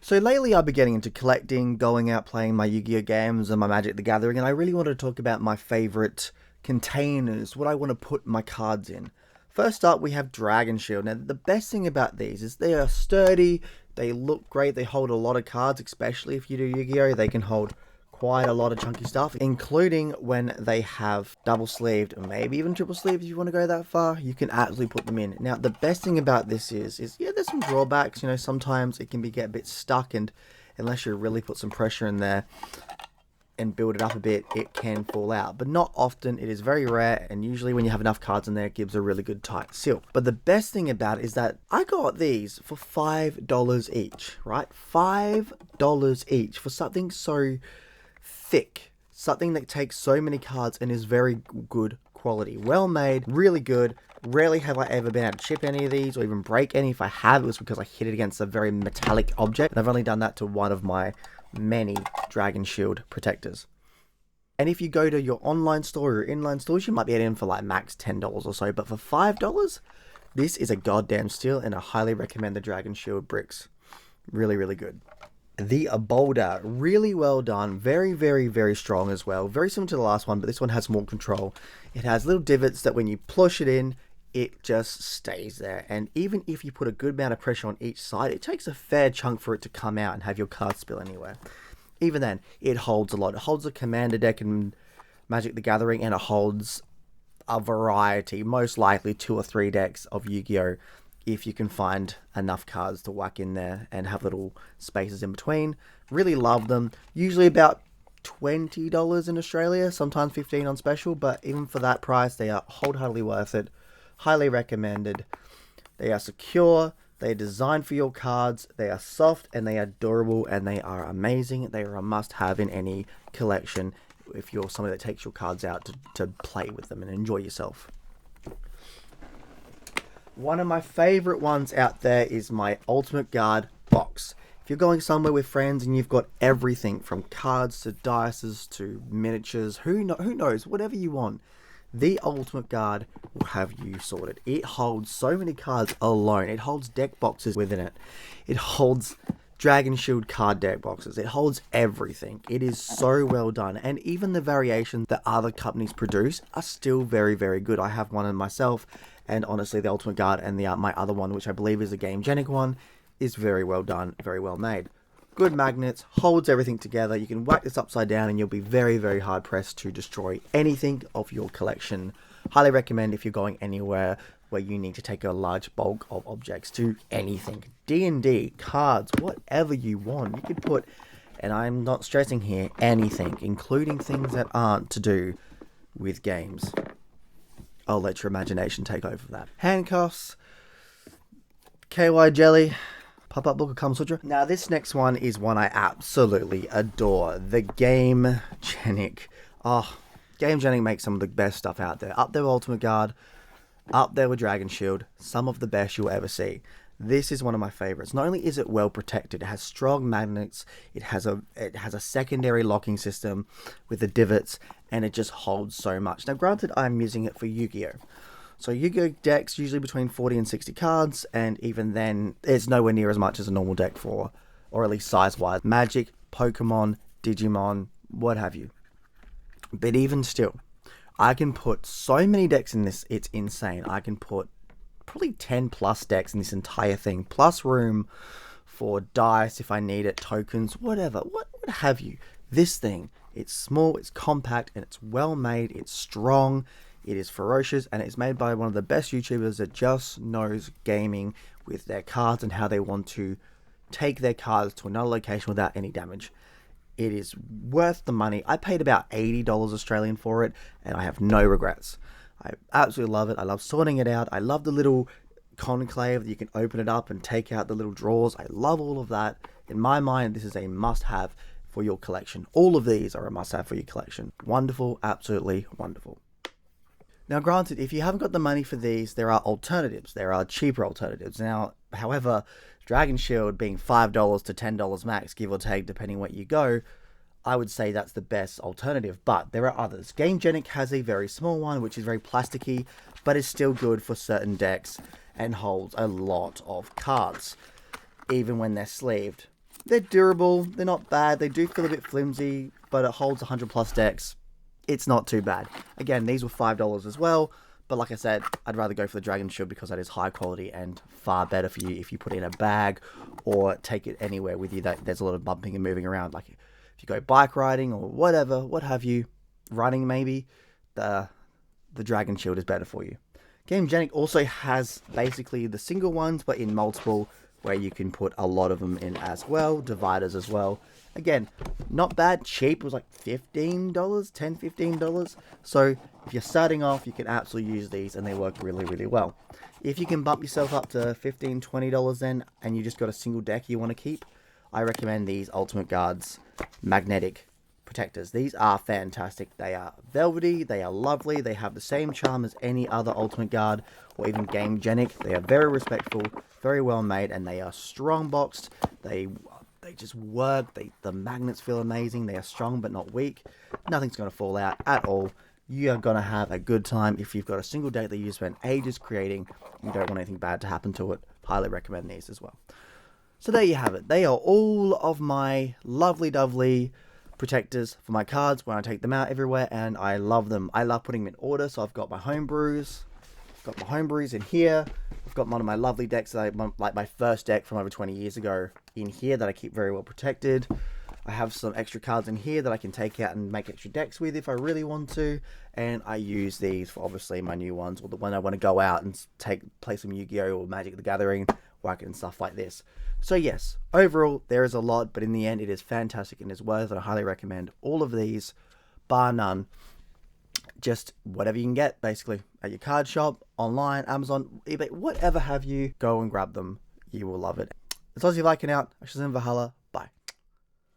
So lately I've been getting into collecting, going out playing my Yu-Gi-Oh games and my Magic the Gathering, and I really wanted to talk about my favorite containers, what I want to put my cards in. First up, we have Dragon Shield. Now, the best thing about these is they are sturdy, they look great, they hold a lot of cards, especially if you do Yu-Gi-Oh! They can hold quite a lot of chunky stuff, including when they have double sleeved, or maybe even triple sleeved if you want to go that far, you can actually put them in. Now, the best thing about this is yeah, there's some drawbacks, sometimes it can get a bit stuck, and unless you really put some pressure in there and build it up a bit, it can fall out. But not often, it is very rare, and usually when you have enough cards in there, it gives a really good tight seal. But the best thing about it is that I got these for $5 each, right? $5 each for something so thick, something that takes so many cards and is very good quality, well made, really good. Rarely have I ever been able to chip any of these or even break any. If I have, it was because I hit it against a very metallic object, and I've only done that to one of my many Dragon Shield protectors. And if you go to your online store or inline stores, you might be getting for like max $10 or so, but for $5, this is a goddamn steal, and I highly recommend the Dragon Shield bricks. Really, really good. The Boulder, really well done, very, very, very strong as well. Very similar to the last one, but this one has more control. It has little divots that when you push it in, it just stays there. And even if you put a good amount of pressure on each side, it takes a fair chunk for it to come out and have your card spill anywhere. Even then, it holds a lot. It holds a commander deck in Magic the Gathering, and it holds a variety, most likely 2 or 3 decks of Yu-Gi-Oh! If you can find enough cards to whack in there and have little spaces in between. Really love them. Usually about $20 in Australia, sometimes $15 on special, but even for that price, they are wholeheartedly worth it. Highly recommended. They are secure, they are designed for your cards, they are soft, and they are durable, and they are amazing. They are a must-have in any collection if you're somebody that takes your cards out to play with them and enjoy yourself. One of my favorite ones out there is my Ultimate Guard box. If you're going somewhere with friends and you've got everything from cards to dices to miniatures, who knows, whatever you want, the Ultimate Guard will have you sorted. It holds so many cards alone. It holds deck boxes within it. It holds Dragon Shield card deck boxes. It holds everything. It is so well done. And even the variations that other companies produce are still very, very good. I have one in myself. And honestly, the Ultimate Guard and my other one, which I believe is a Game Genic one, is very well done, very well made. Good magnets, holds everything together. You can whack this upside down and you'll be very, very hard pressed to destroy anything of your collection. Highly recommend if you're going anywhere where you need to take a large bulk of objects to anything. D&D, cards, whatever you want. You could put, and I'm not stressing here, anything, including things that aren't to do with games. I'll let your imagination take over that. Handcuffs, KY jelly, pop-up book of Kama Sutra. Now this next one is one I absolutely adore. The Game Genic. Oh, Game Genic makes some of the best stuff out there. Up there with Ultimate Guard, up there with Dragon Shield. Some of the best you'll ever see. This is one of my favorites. Not only is it well protected, it has strong magnets, it has a secondary locking system with the divots, and it just holds so much. Now granted, I'm using it for Yu-Gi-Oh! So Yu-Gi-Oh! Decks usually between 40 and 60 cards, and even then, it's nowhere near as much as a normal deck for, or at least size-wise. Magic, Pokemon, Digimon, what have you. But even still, I can put so many decks in this, it's insane. I can put probably 10 plus decks in this entire thing, plus room for dice if I need it, tokens, whatever, what have you. This thing, it's small, it's compact, and it's well made, it's strong, it is ferocious, and it's made by one of the best YouTubers that just knows gaming with their cards and how they want to take their cards to another location without any damage. It is worth the money. I paid about $80 Australian for it, and I have no regrets. I absolutely love it. I love sorting it out. I love the little conclave that you can open it up and take out the little drawers. I love all of that. In my mind, this is a must-have for your collection. All of these are a must-have for your collection. Wonderful, absolutely wonderful. Now, granted, if you haven't got the money for these, there are alternatives. There are cheaper alternatives. Now, however, Dragon Shield being $5 to $10 max, give or take, depending where you go, I would say that's the best alternative, but there are others. Game Genic has a very small one, which is very plasticky, but is still good for certain decks and holds a lot of cards, even when they're sleeved. They're durable, they're not bad, they do feel a bit flimsy, but it holds 100 plus decks. It's not too bad. Again, these were $5 as well, but like I said, I'd rather go for the Dragon Shield because that is high quality and far better for you if you put it in a bag or take it anywhere with you that there's a lot of bumping and moving around. Like if you go bike riding or whatever, what have you, running maybe, the Dragon Shield is better for you. Gamegenic also has basically the single ones, but in multiple, where you can put a lot of them in as well, dividers as well. Again, not bad, cheap. It was like $15, $10, $15. So if you're starting off, you can absolutely use these and they work really, really well. If you can bump yourself up to $15, $20 then, and you just got a single deck you want to keep, I recommend these Ultimate Guards magnetic protectors. These are fantastic. They are velvety, they are lovely, they have the same charm as any other Ultimate Guard or even Gamegenic. They are very respectful, very well made, and they are strong boxed. They just work. The magnets feel amazing. They are strong but not weak. Nothing's going to fall out at all. You are going to have a good time. If you've got a single deck that you spent ages creating, you don't want anything bad to happen to it, highly recommend these as well. So there you have it. They are all of my lovely protectors for my cards when I take them out everywhere, and I love them. I love putting them in order. So I've got my homebrews. Got my homebrews in here. I've got one of my lovely decks that like my first deck from over 20 years ago in here that I keep very well protected. I have some extra cards in here that I can take out and make extra decks with if I really want to. And I use these for obviously my new ones, or the one I want to go out and play some Yu-Gi-Oh! Or Magic the Gathering, whack it and stuff like this. So yes, overall there is a lot, but in the end it is fantastic and is worth it. I highly recommend all of these, bar none. Just whatever you can get, basically, at your card shop, online, Amazon, eBay, whatever have you, go and grab them. You will love it. It's Aussie Viking out. I shall see you in Valhalla.